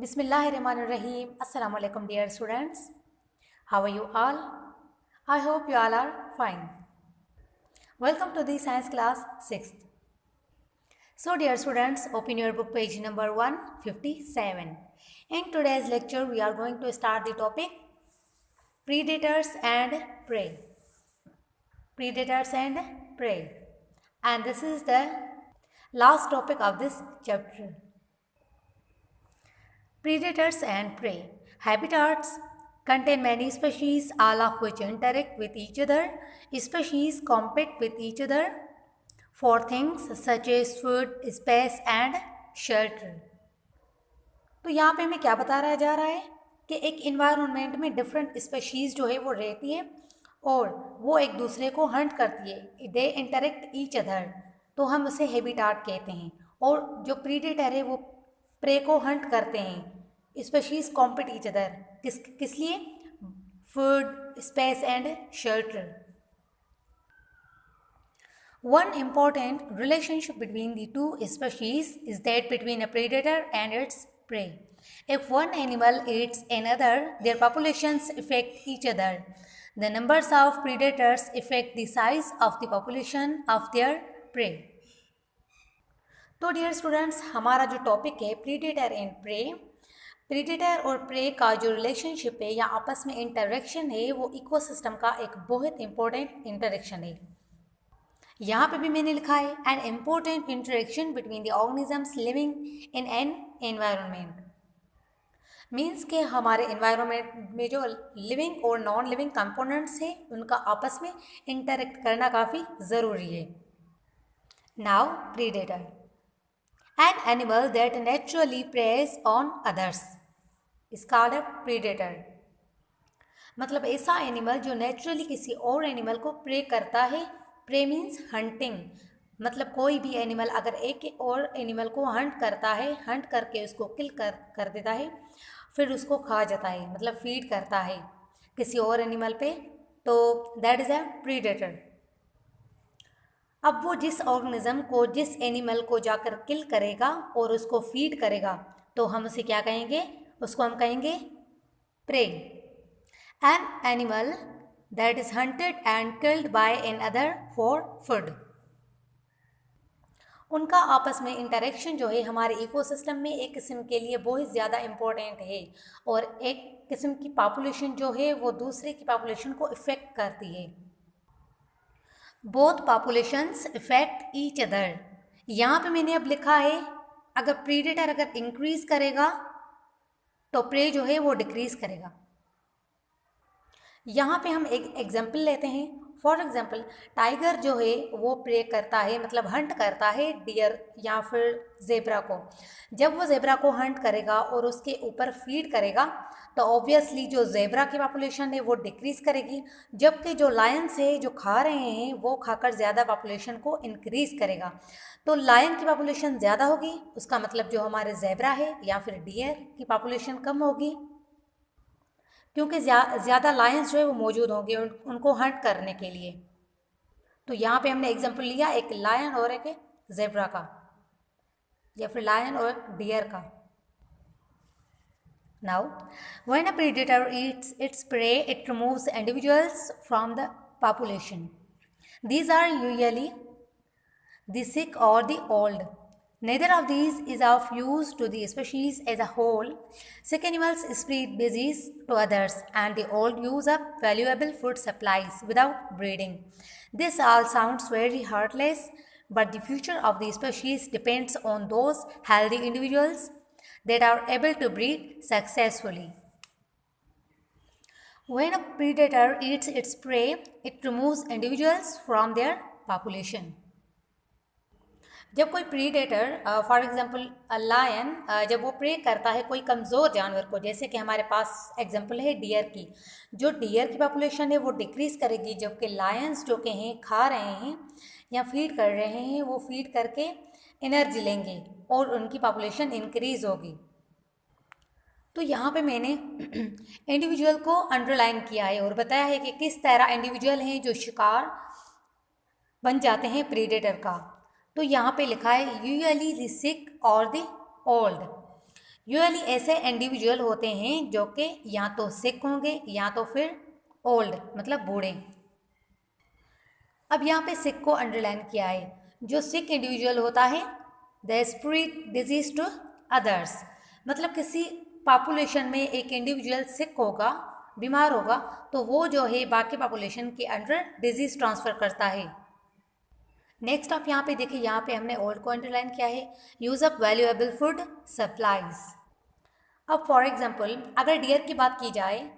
Bismillahirrahmanirrahim. Assalamu alaikum, dear students. How are you all? I hope you all are fine. Welcome to the science class 6th. So, dear students, open your book page number 157. In today's lecture, we are going to start the topic predators and prey. Predators and prey. And this is the last topic of this chapter. Predators and prey. Habitats contain many species, all of which interact with each other. Species compete with each other for things such as food, space and shelter. तो यहाँ पे हमें क्या बताया जा रहा है कि एक इन्वायरमेंट में डिफरेंट स्पेशीज़ जो है वो रहती है और वो एक दूसरे को हंट करती है. दे इंटरेक्ट ईच अदर, तो हम उसे हैबिटाट कहते हैं. और जो प्रीडेटर है वो प्रे को हंट करते हैं. स्पेशीज कॉम्पिट ईच अदर किस लिए? Food, space and shelter. One important relationship between the two species is that between a predator and its prey. If one animal eats another, their populations affect each other. The numbers of predators affect the size of the population of their prey. तो dear students, हमारा जो topic है predator and pray. Predator और pray का जो relationship है या आपस में इंटरेक्शन है वो इकोसिस्टम का एक बहुत इंपॉर्टेंट इंटरेक्शन है. यहाँ पे भी मैंने लिखा है an important interaction between the organisms living in an environment. Means के हमारे एनवायरनमेंट में जो लिविंग और नॉन लिविंग कंपोनेंट्स हैं उनका आपस में इंटरेक्ट करना काफ़ी ज़रूरी है. Now predator, an animal that naturally preys on others is called a predator. मतलब ऐसा एनिमल जो नेचुरली किसी और एनिमल को प्रे करता है. Prey means hunting. मतलब कोई भी एनिमल अगर एक और एनिमल को हंट करता है, हंट करके उसको किल कर देता है, फिर उसको खा जाता है, मतलब फीड करता है किसी और एनिमल पे, तो दैट इज़ अ प्रीडेटर. अब वो जिस ऑर्गेनिज्म को, जिस एनिमल को जाकर किल करेगा और उसको फीड करेगा तो हम उसे क्या कहेंगे? उसको हम कहेंगे prey. An animal that is hunted and killed by an other for food. उनका आपस में इंटरेक्शन जो है हमारे इकोसिस्टम में एक किस्म के लिए बहुत ज़्यादा इम्पोर्टेंट है और एक किस्म की पॉपुलेशन जो है वो दूसरे की पॉपुलेशन को इफ़ेक्ट करती है. Both populations effect each other. यहाँ पे मैंने अब लिखा है अगर प्रीडेटर अगर इंक्रीज करेगा तो प्रे जो है वो डिक्रीज करेगा. यहाँ पे हम एक एग्जांपल लेते हैं. फॉर एग्जांपल टाइगर जो है वो प्रे करता है, मतलब हंट करता है डियर या फिर जेब्रा को. जब वो जेब्रा को हंट करेगा और उसके ऊपर फीड करेगा तो ऑब्वियसली जो जेब्रा की पॉपुलेशन है वो डिक्रीज़ करेगी, जबकि जो लायंस है जो खा रहे हैं वो खाकर ज़्यादा पॉपुलेशन को इंक्रीज़ करेगा. तो लायन की पॉपुलेशन ज़्यादा होगी, उसका मतलब जो हमारे जेब्रा है या फिर डियर की पॉपुलेशन कम होगी, क्योंकि ज़्यादा लायंस जो है वो मौजूद होंगे उनको हंट करने के लिए. तो यहाँ पे हमने एग्जांपल लिया एक लायन और एक जेब्रा का, या फिर लायन और डियर का. Now, when a predator eats its prey, it removes individuals from the population. These are usually the sick or the old. Neither of these is of use to the species as a whole. Sick animals spread disease to others, and the old use up valuable food supplies without breeding. This all sounds very heartless, but the future of the species depends on those healthy individuals that are able to breed successfully. When a predator eats its prey, it removes individuals from their population. जब कोई predator for example lion जब वो pray करता है कोई कमज़ोर जानवर को, जैसे कि हमारे पास एग्जांपल है डियर की, जो डियर की पॉपुलेशन है वो डिक्रीज़ करेगी, जबकि लायंस जो के हैं खा रहे हैं या फीड कर रहे हैं वो फीड करके एनर्जी लेंगे और उनकी पॉपुलेशन इंक्रीज़ होगी. तो यहाँ पे मैंने इंडिविजुअल को अंडरलाइन किया है और बताया है कि किस तरह इंडिविजुअल हैं जो शिकार बन जाते हैं प्रीडेटर का. तो यहाँ पे लिखा है यूजुअली द सिक और द ओल्ड. यूजुअली ऐसे इंडिविजुअल होते हैं जो कि या तो सिक होंगे या तो फिर ओल्ड मतलब बूढ़े। अब यहाँ पे सिक को अंडरलाइन किया है। जो सिक इंडिविजुअल होता है the spread disease to others, मतलब किसी पॉपुलेशन में एक इंडिविजुअल सिक होगा, बीमार होगा, तो वो जो है बाकी पॉपुलेशन के अंडर डिजीज ट्रांसफ़र करता है। नेक्स्ट आप यहाँ पे देखिए, यहाँ पे हमने ओल्ड को अंडरलाइन किया है। Use up valuable food supplies. अब फॉर एग्जांपल अगर डियर की बात की जाए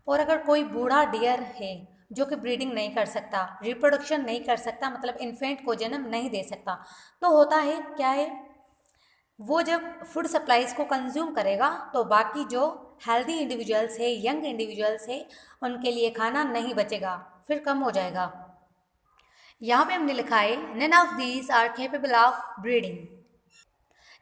और अगर कोई बूढ़ा डियर है जो कि ब्रीडिंग नहीं कर सकता, रिप्रोडक्शन नहीं कर सकता, मतलब इन्फेंट को जन्म नहीं दे सकता, तो होता है क्या है, वो जब फूड सप्लाईज को कंज्यूम करेगा तो बाकी जो हेल्दी इंडिविजुअल्स है, यंग इंडिविजुअल्स है, उनके लिए खाना नहीं बचेगा, फिर कम हो जाएगा। यहाँ पे हमने लिखा है none of these are capable of breeding.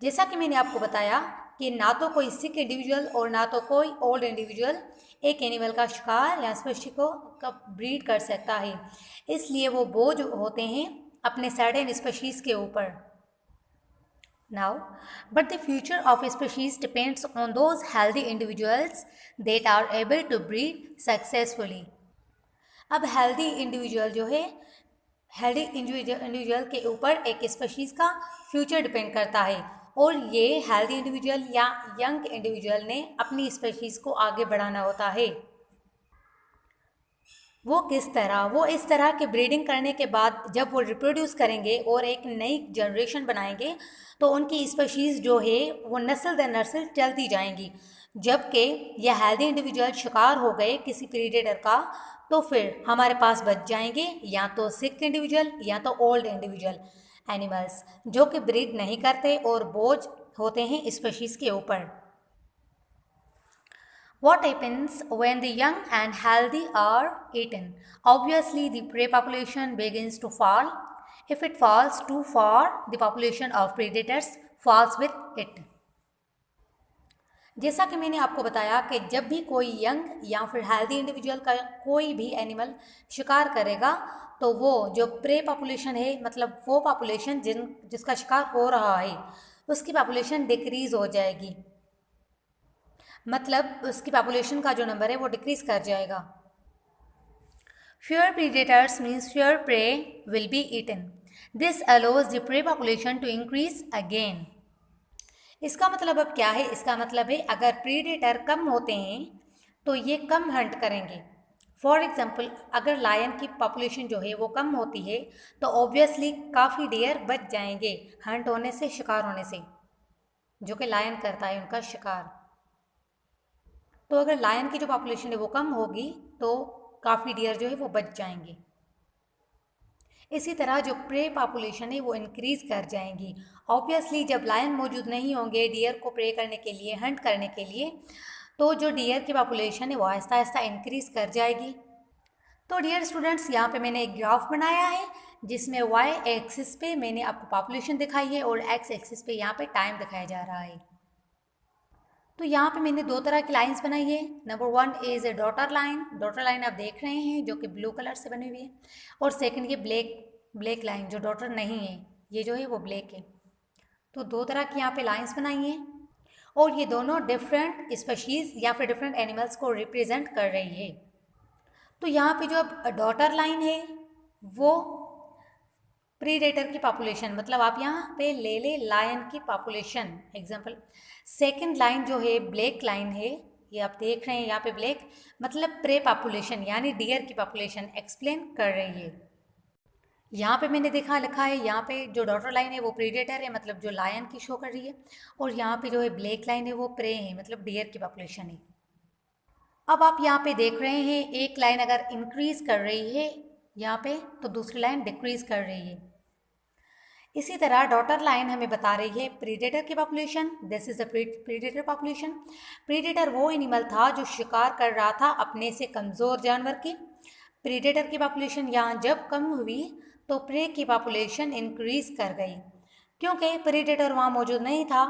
जैसा कि मैंने आपको बताया कि ना तो कोई सिक इंडिविजुअल और ना तो कोई ओल्ड इंडिविजुअल एक एनिमल का शिकार या स्पेशी को ब्रीड कर सकता है, इसलिए वो बोझ होते हैं अपने सर्टेन स्पेशीज़ के ऊपर। Now but the future of species depends on those healthy individuals that are able to breed successfully. अब हेल्दी इंडिविजुअल जो है, हेल्दी इंडिविजुअल के ऊपर एक स्पेशीज़ का फ्यूचर डिपेंड करता है, और ये हेल्दी इंडिविजुअल या यंग इंडिविजुअल ने अपनी स्पेशीज़ को आगे बढ़ाना होता है। वो किस तरह, वो इस तरह के ब्रीडिंग करने के बाद जब वो रिप्रोड्यूस करेंगे और एक नई जनरेशन बनाएंगे तो उनकी स्पेशीज़ जो है वो नस्ल दर नस्ल चलती जाएंगी। जबकि यह हेल्दी इंडिविजुअल शिकार हो गए किसी प्रीडेटर का तो फिर हमारे पास बच जाएंगे या तो सिक इंडिविजुअल या तो ओल्ड इंडिविजुअल एनिमल्स जो कि ब्रीड नहीं करते और बोझ होते हैं स्पेशीज़ के ऊपर। What happens when the young and healthy are eaten? Obviously, the prey population begins to fall. If it falls too far, the population of predators falls with it. जैसा कि मैंने आपको बताया कि जब भी कोई यंग या फिर हेल्दी इंडिविजुअल का कोई भी एनिमल शिकार करेगा तो वो जो प्रे पॉपुलेशन है, मतलब वो पॉपुलेशन जिसका शिकार हो रहा है, उसकी पॉपुलेशन डिक्रीज़ हो जाएगी, मतलब उसकी पॉपुलेशन का जो नंबर है वो डिक्रीज कर जाएगा। Fewer predators means fewer prey will be eaten. This allows the prey population to increase again. इसका मतलब अब क्या है, इसका मतलब है अगर प्रीडेटर कम होते हैं तो ये कम हंट करेंगे। फॉर एग्जाम्पल अगर लायन की पॉपुलेशन जो है वो कम होती है तो ऑब्वियसली काफ़ी डियर बच जाएंगे हंट होने से, शिकार होने से, जो कि लायन करता है उनका शिकार। तो अगर लायन की जो पॉपुलेशन है वो कम होगी तो काफ़ी डियर जो है वो बच जाएंगे। इसी तरह जो प्रे पॉपुलेशन है वो इंक्रीज़ कर जाएंगी। ऑब्वियसली जब लायन मौजूद नहीं होंगे डियर को प्रे करने के लिए, हंट करने के लिए, तो जो डियर की पॉपुलेशन है वो आहिस्ता आहिस्ता इंक्रीज़ कर जाएगी। तो डियर स्टूडेंट्स, यहाँ पे मैंने एक ग्राफ बनाया है जिसमें वाई एक्सिस पे मैंने आपको पॉपुलेशन दिखाई है और एक्स एक्सिस पे यहाँ पे टाइम दिखाया जा रहा है। तो यहाँ पे मैंने दो तरह की लाइंस बनाई है। Number 1 is a daughter line. Daughter line आप देख रहे हैं जो कि ब्लू कलर से बनी हुई है, और सेकंड ये ब्लैक लाइन जो डॉटर नहीं है, ये जो है वो ब्लैक है। तो दो तरह की यहाँ पे लाइंस बनाई हैं और ये दोनों डिफरेंट स्पीशीज़ या फिर डिफरेंट एनिमल्स को रिप्रेजेंट कर रही है। तो यहाँ पे जो डॉटर लाइन है वो प्रीडेटर की पॉपुलेशन, मतलब आप यहाँ पे ले ले लायन की पॉपुलेशन एग्जांपल। सेकंड लाइन जो है ब्लैक लाइन है, ये आप देख रहे हैं यहाँ पे ब्लैक, मतलब प्रे पॉपुलेशन यानी डियर की पॉपुलेशन एक्सप्लेन कर रही है। यहाँ पे मैंने लिखा है यहाँ पे जो डॉटर लाइन है वो प्रीडेटर है, मतलब जो लायन की शो कर रही है, और यहाँ पे जो है ब्लैक लाइन है वो प्रे है, मतलब डियर की पॉपुलेशन है। अब आप यहाँ पे देख रहे हैं एक लाइन अगर इंक्रीज कर रही है यहाँ पे तो दूसरी लाइन डिक्रीज कर रही है। इसी तरह डॉटर लाइन हमें बता रही है प्रीडेटर की population, this is the predator population. Predator वो एनिमल था जो शिकार कर रहा था अपने से कमज़ोर जानवर की। प्रीडेटर की पॉपुलेशन यहाँ जब कम हुई तो प्रे की पॉपुलेशन इंक्रीज कर गई, क्योंकि प्रीडेटर वहाँ मौजूद नहीं था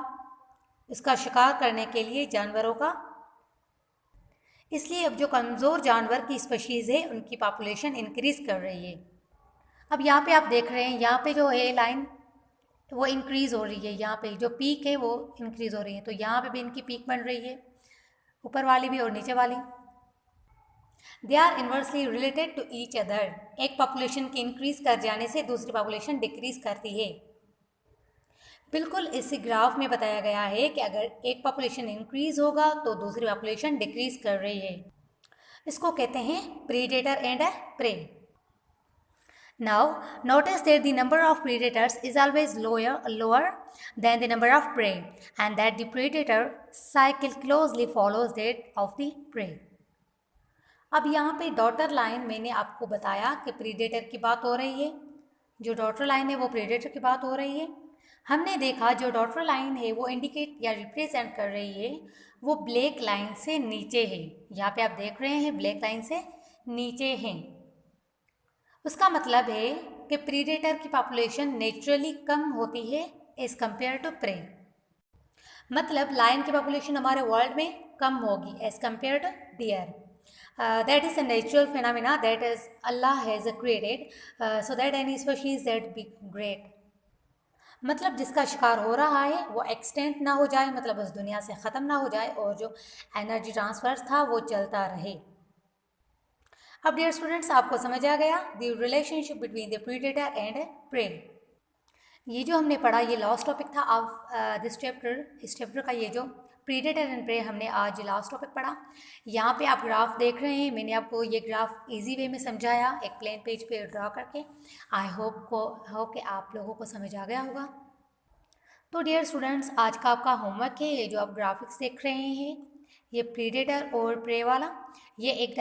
इसका शिकार करने के लिए जानवरों का। इसलिए अब जो कमज़ोर जानवर की स्पीशीज़ है उनकी पॉपुलेशन इंक्रीज कर रही है। अब यहाँ पे आप देख रहे हैं यहाँ पे जो है लाइन वो इंक्रीज़ हो रही है, यहाँ पे जो पीक है वो इंक्रीज़ हो रही है, तो यहाँ पे भी इनकी पीक बन रही है, ऊपर वाली भी और नीचे वाली। They are inversely related to each other. एक पॉपुलेशन के इंक्रीज कर जाने से दूसरी पॉपुलेशन डिक्रीज करती है। बिल्कुल इसी ग्राफ में बताया गया है कि अगर एक पॉपुलेशन इंक्रीज होगा तो दूसरी पॉपुलेशन डिक्रीज कर रही है। इसको कहते हैं predator and prey. Now, notice that the number of predators is always lower than the number of prey, and that the predator cycle closely follows that of the prey. अब यहाँ पे daughter line मैंने आपको बताया कि predator की बात हो रही है, जो डॉटर लाइन है वो प्रीडेटर की बात हो रही है। हमने देखा जो डॉटर लाइन है वो इंडिकेट या रिप्रेजेंट कर रही है वो ब्लैक लाइन से नीचे है। यहाँ पे आप देख रहे हैं ब्लैक लाइन से नीचे हैं। उसका मतलब है कि प्रीडेटर की पॉपुलेशन नेचुरली कम होती है एज कम्पेयर टू प्रे। मतलब लायन की पॉपुलेशन हमारे वर्ल्ड में कम होगी as compare to deer. That is a natural phenomena that is Allah has created so that any species that be great. मतलब जिसका शिकार हो रहा है वो एक्सटेंट ना हो जाए, मतलब उस दुनिया से ख़त्म ना हो जाए, और जो एनर्जी ट्रांसफर था वो चलता रहे। अब डियर स्टूडेंट्स, आपको समझ आ गया the relationship between the predator and prey. ये जो हमने पढ़ा ये लास्ट टॉपिक था ऑफ दिस चैप्टर। इस चैप्टर का ये जो प्रीडेटर एंड प्रे हमने आज लास्ट टॉपिक पढ़ा। यहाँ पे आप ग्राफ देख रहे हैं, मैंने आपको ये ग्राफ इजी वे में समझाया एक प्लेन पेज पे ड्रा करके। आई होप कि आप लोगों को समझ आ गया होगा। तो डियर स्टूडेंट्स, आज का आपका होमवर्क है ये जो आप ग्राफिक्स देख रहे हैं, ये प्रीडेटर और प्रे वाला, ये एक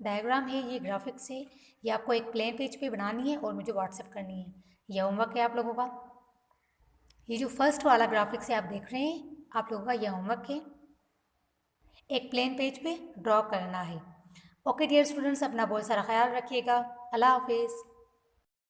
डायग्राम है, ये ग्राफिक्स है, ये आपको एक प्लेन पेज पे बनानी है और मुझे व्हाट्सएप करनी है। यह होमवर्क है आप लोगों का। ये जो फर्स्ट वाला ग्राफिक्स है आप देख रहे हैं, आप लोगों का यह होमवर्क है, एक प्लेन पेज पे ड्रॉ करना है। ओके डियर स्टूडेंट्स, अपना बहुत सारा ख्याल रखिएगा। अल्लाह हाफिज़।